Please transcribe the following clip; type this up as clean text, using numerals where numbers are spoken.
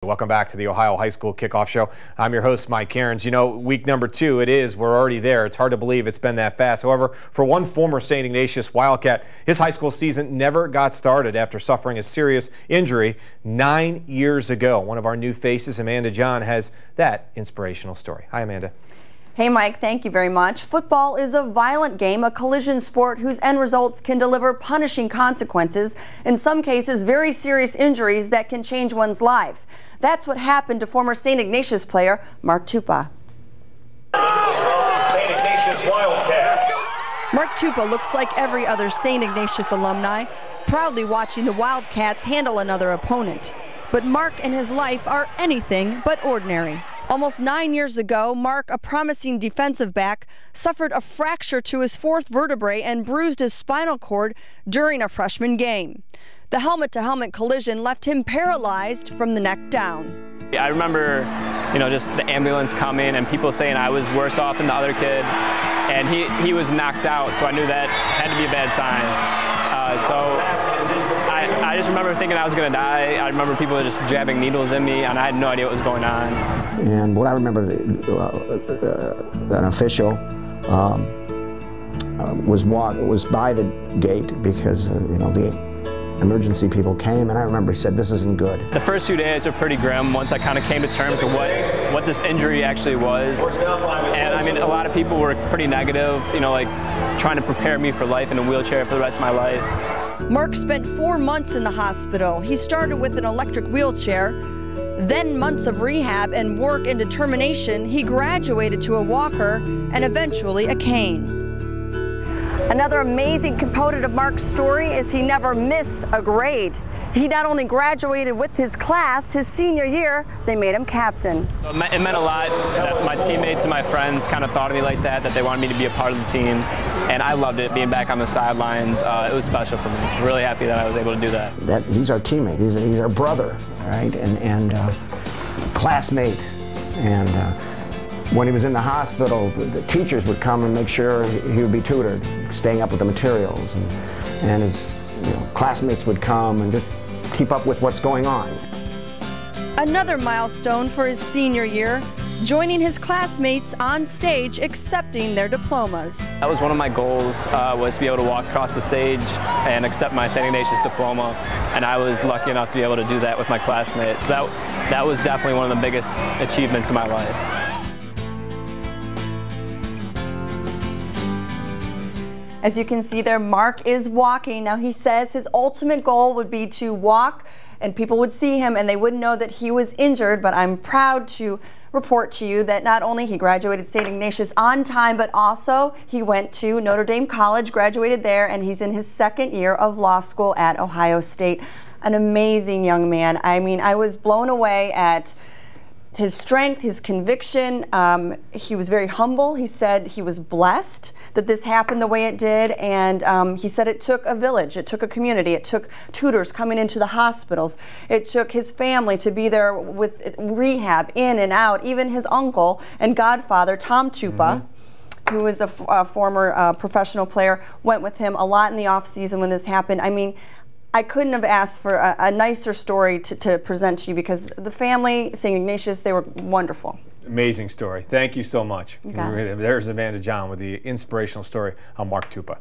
Welcome back to the Ohio High School Kickoff Show. I'm your host, Mike Cairns. You know, week number 2, we're already there. It's hard to believe it's been that fast. However, for one former St. Ignatius Wildcat, his high school season never got started after suffering a serious injury 9 years ago. One of our new faces, Amanda Jahn, has that inspirational story. Hi, Amanda. Hey, Mike, thank you very much. Football is a violent game, a collision sport whose end results can deliver punishing consequences, in some cases very serious injuries that can change one's life. That's what happened to former St. Ignatius player Mark Tupa. St. Ignatius Wildcat. Mark Tupa looks like every other St. Ignatius alumni, proudly watching the Wildcats handle another opponent. But Mark and his life are anything but ordinary. Almost 9 years ago, Mark, a promising defensive back, suffered a fracture to his 4th vertebrae and bruised his spinal cord during a freshman game. The helmet-to-helmet collision left him paralyzed from the neck down. I remember, just the ambulance coming and people saying I was worse off than the other kid, and he was knocked out, so I knew that had to be a bad sign. I just remember thinking I was going to die. I remember people just jabbing needles in me, and I had no idea what was going on. And what I remember, an official was by the gate because the emergency people came, and I remember he said, "This isn't good." The first few days were pretty grim once I kind of came to terms with what this injury actually was. And I mean, a lot of people were pretty negative, like trying to prepare me for life in a wheelchair for the rest of my life. Mark spent 4 months in the hospital. He started with an electric wheelchair, then months of rehab and work and determination. He graduated to a walker and eventually a cane. Another amazing component of Mark's story is he never missed a grade. He not only graduated with his class, his senior year, they made him captain. It meant a lot that my teammates and my friends kind of thought of me like that they wanted me to be a part of the team. And I loved it, being back on the sidelines. It was special for me. Really happy that I was able to do that. He's our teammate, he's our brother, right? And classmate. And when he was in the hospital, the teachers would come and make sure he would be tutored, staying up with the materials. And his classmates would come and just keep up with what's going on. Another milestone for his senior year, joining his classmates on stage accepting their diplomas. That was one of my goals, was to be able to walk across the stage and accept my St. Ignatius diploma, and I was lucky enough to be able to do that with my classmates. So that was definitely one of the biggest achievements in my life. As you can see there, Mark is walking. Now he says his ultimate goal would be to walk and people would see him and they wouldn't know that he was injured, but I'm proud to report to you that not only he graduated St. Ignatius on time, but also he went to Notre Dame College, graduated there, and he's in his 2nd year of law school at Ohio State. An amazing young man. I mean, I was blown away at his strength, his conviction. He was very humble. He said he was blessed that this happened the way it did, and he said it took a village, it took a community, it took tutors coming into the hospitals, it took his family to be there with rehab, in and out. Even his uncle and godfather, Tom Tupa, who is a former professional player, went with him a lot in the off season when this happened. I mean, I couldn't have asked for a nicer story to present to you, because the family, St. Ignatius, they were wonderful. Amazing story. Thank you so much. You got it. There's Amanda Jahn with the inspirational story on Mark Tupa.